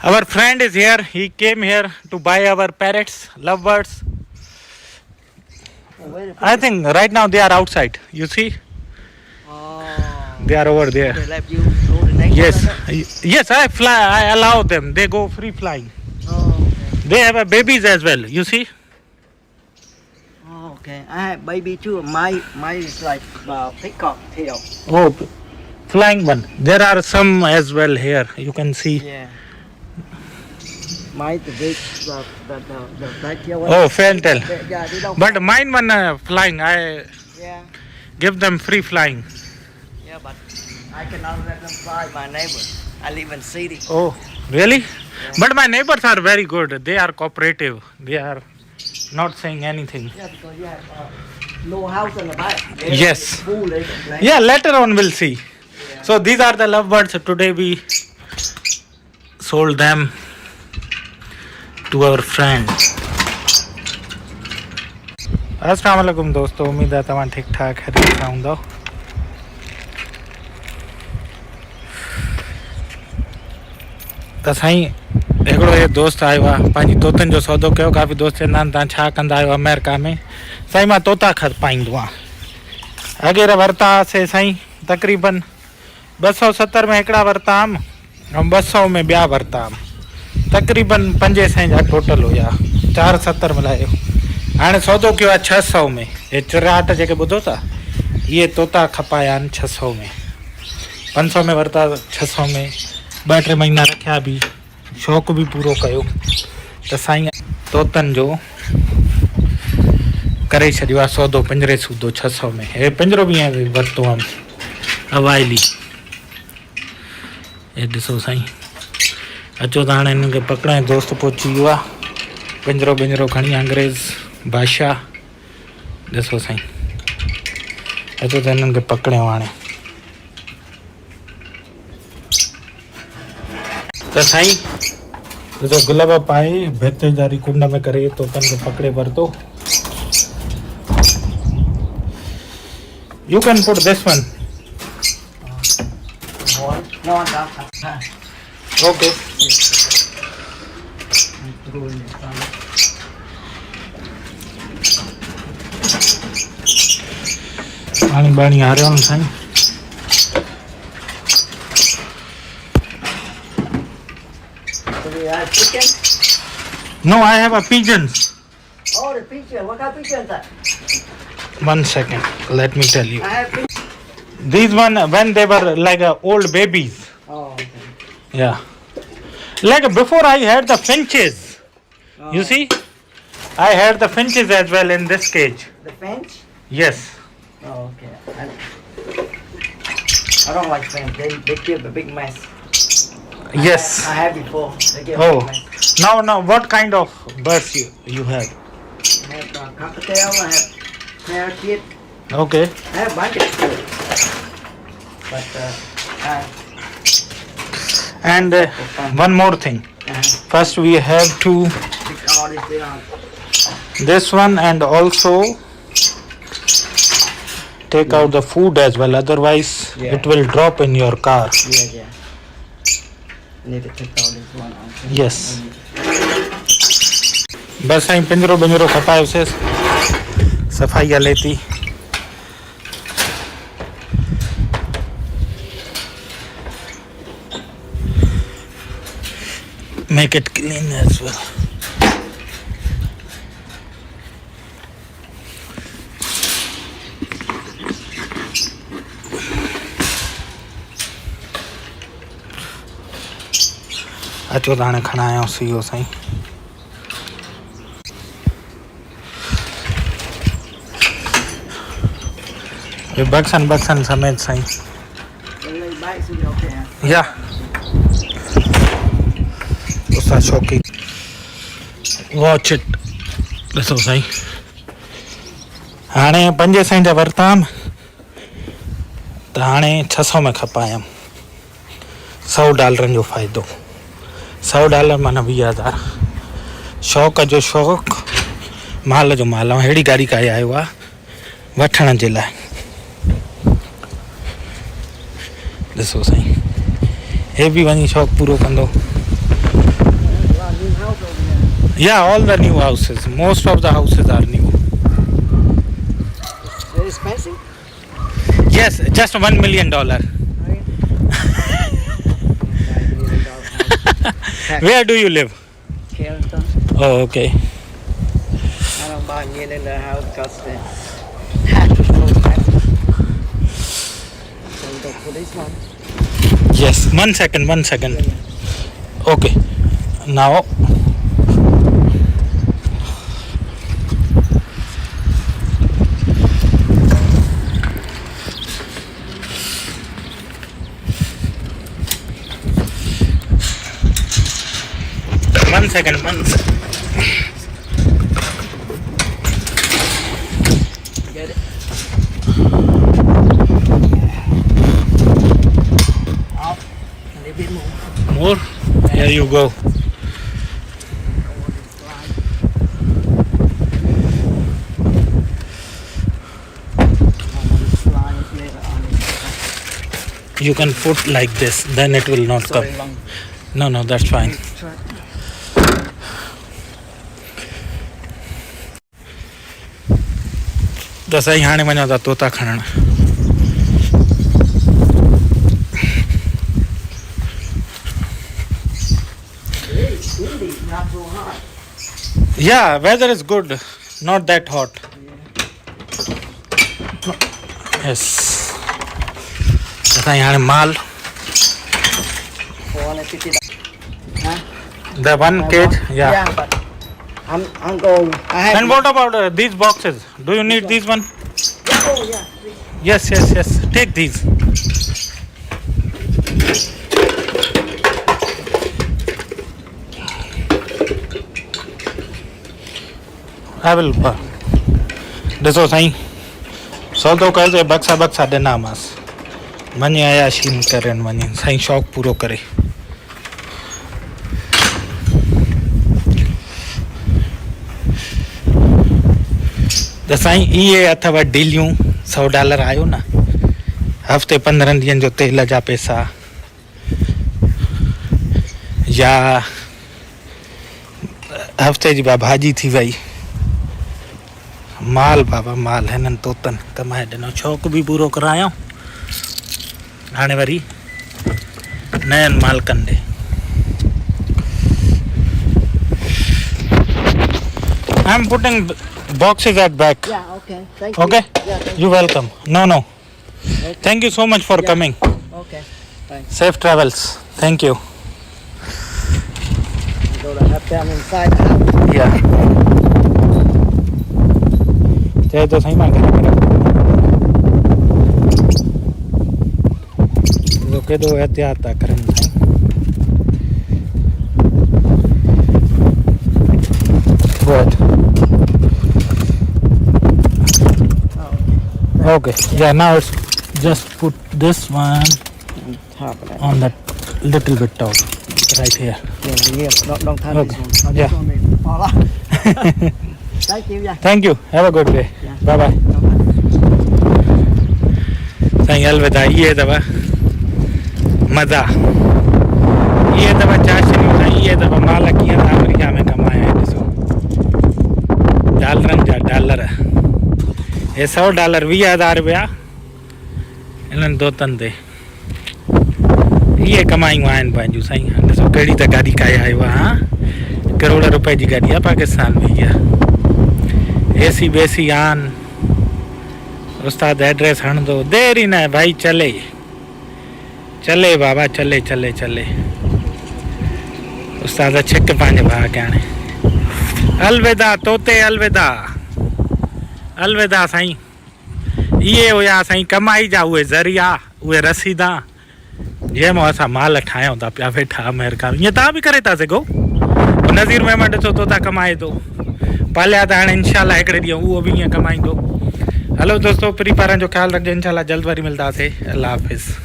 Our friend is here. He came here to buy our parrots, lovebirds. I think right now they are outside. You see? Oh. They are over there. They let you go the next Yes. one? Yes, I fly. I allow them. They go free flying. Oh, okay. They have a babies as well. You see? Oh, okay. I have baby too. My is like peacock tail. Oh, flying one. There are some as well here. You can see. Yeah. My the big the black tail one. Oh, fantail. Yeah, they don't. But mine one flying. I Yeah. give them free flying. Yeah, but I cannot let them fly. My neighbor. I live in city. Oh, really? Yeah. But my neighbors are very good. They are cooperative. They are not saying anything. Yeah, because you have no house in the back. Yes. Full, they can play. Yeah, later on we'll see. Yeah. So these are the lovebirds. Today we sold them to our friend. अस्सलाम वालेकुम दोस्तों, उम्मीद है तव्हां ठीक ठाक खैरियत सां हूंदो। त साईं हिकिड़ो हे दोस्त आयो आहे, पंहिंजी तोतनि जो सौदो कयो। काफ़ी दोस्त चवंदा आहिनि तव्हां छा कंदा आहियो अमेरिका में? साईं मां तोता खपाईंदो आहियां। अॻे वरिता हुआसीं साईं तक़रीबन 270 में हिकिड़ा वरिता हुअमि ऐं 200 में ॿिया वरिता हुअमि। तक़रीबन 500 जा टोटल हुया, 470 मिलायो। हाणे सौदो कयो आहे 600 में। हे चिराट जेके ॿुधो था, इहे तोता खपाया आहिनि 600 में। 500 में वरिता, 600 में 2-3 महीना रखिया बि, शौक़ु बि पूरो कयो। त साईं तोतनि जो करे छॾियो आहे सौदो, पिंजरे सूदो 600 में। हे पिंजरो बि ईअं वरितो हुअमि अवाइली। हे ॾिसो साईं, अचो त हाणे हिननि खे पकड़ां। दोस्त पहुची वियो आहे, पिंजरो बिंजरो खणी अंग्रेज़ बादशाह। ॾिसो साईं, अचो त हिननि खे पकड़ियो हाणे। त साईं ॾिसो गुलाब पाए भित जारी कुंड में करे तोतनि खे पकड़े वरितो। You can put this one. No, I'm not. Okay. पानी बाणी आ रहा हूँ Sai. Do you have chicken? No, I have a pigeons. Oh, the pigeon. What kind of pigeon is that? 1 second, let me tell you. I have pigeon. These one when they were like old babies. Oh, okay. Yeah. Like before I had the finches. Oh. You see? I had the finches as well in this cage. The finch? Yes. Oh, okay. I don't like finch. They give a big mess. Yes. I have before. They give a Oh. big mess. Now what kind of birds you have? I have cockatiel. I have parakeet. Okay. I have a bunch of food. But And one more thing. First we have to pick all this down. this one and also take out the food as well, otherwise it will drop in your car. Yeah. Need to take all this one out. Yes. बस साईं पिंजरो बिंजरो खपायोसीं, सफ़ाई हले थी। Make it clean as well. अचो त हाणे खणायोसीं इहो साईं। बक्सन समेत साईं। या उसका शौकी वॉच इट। ॾिसो साईं, हाणे 500 जा वरिता हुअमि त हाणे 600 में खपायमि। $100 जो फ़ाइदो। $100 माना 20,000। शौक़ जो शौक़ु, माल जो माल। ऐं अहिड़ी गाॾी काई आयो आहे वठण जे लाइ। ॾिसो साईं, हे बि वञी शौक़ु पूरो कंदो। Yeah, all the new houses. Most of the houses are new. Very expensive. Yes, just $1 million. Where do you live? Carrington. Oh, okay. I don't buy $1 million house because the tax is so expensive. So we go for this one. Yes, 1 second, 1 second. Okay. Now, one second. Get it? Up. A little bit more. More? Here you go. You can put like this, then it will not come. No, that's fine. त साईं हाणे वञो था तोता खणण. Yeah, weather is good, not that hot. Yes. Sai हाणे माल. The one cage, yeah. But I'm going. I have. And what about these boxes? Do you need these one? Oh yeah. Yes. Take these. I will. ॾिसो साईं, सौदो कयोसीं बक्सा ॾिनामांसि. वञी अयाशी करनि वञी साईं शौक़ु पूरो करे. त साईं इहे अथव डीलियूं. $100 आयो न. हफ़्ते 15 ॾींहंनि जो तेल जा पैसा, या हफ़्ते जी भाॼी थी वई. माल बाबा माल हिननि तोतनि कमाए ॾिनो. शौक़ु बि पूरो करायो. हाणे वरी नयनि मालकनि ॾे. I'm putting boxes at back. Yeah. Okay. Thank Okay? you. Yeah. Thank You're welcome. No. Okay. Thank you so much for coming. Okay. Thanks. Safe travels. Thank you. Go to have them inside the house. Yeah. चए तो सही मां घर में रोके दो एहतियात था करनि Sai. Good. Okay. Yeah. Now it's just put this one Top of that. on that little bit top right here. Yeah. Don't touch Okay. this one. Yeah. This one may fall off. Thank you. Yeah. Thank you. Have a good day. Yeah. Bye bye. Sai अलविदा. ये दवा मज़ा. ये दवा चाशनियूं साईं. ये दवा माल कीअं त अमेरिका में कमाया आहिनि. ॾिसो डॉलरनि जा डॉलर. हे $100 $20,000 रुपया इन्हनि दोतनि ते. इहे कमायूं आहिनि पंहिंजूं साईं. ॾिसो कहिड़ी त गाॾी काए आयो आहे. हा, करोड़ रुपए जी गाॾी आहे पाकिस्तान में. इहा AC बेसी आन. उस्ताद एड्रेस हणंदो. देरी न भाई. चले बाबा चले. उस्ताद छिक पंहिंजे भाउ खे हाणे. अलविदा तोते. अलविदा साईं. इहे हुया साईं कमाई जा उहे ज़रिया, उहे रसीदा जंहिंमां असां माल ठाहियूं था पिया वेठा अमेरिका में. ईअं तव्हां बि करे था सघो. नज़ीर महिमान ॾिसो तोता कमाए थो. पालिया त हाणे इनशाला हिकिड़े ॾींहुं उहो बि ईअं कमाईंदो. हलो दोस्तो, परी पारनि जो ख़्यालु रखिजो. इनशाला जल्द वरी मिलंदासीं. अल्लाह हाफ़िज़.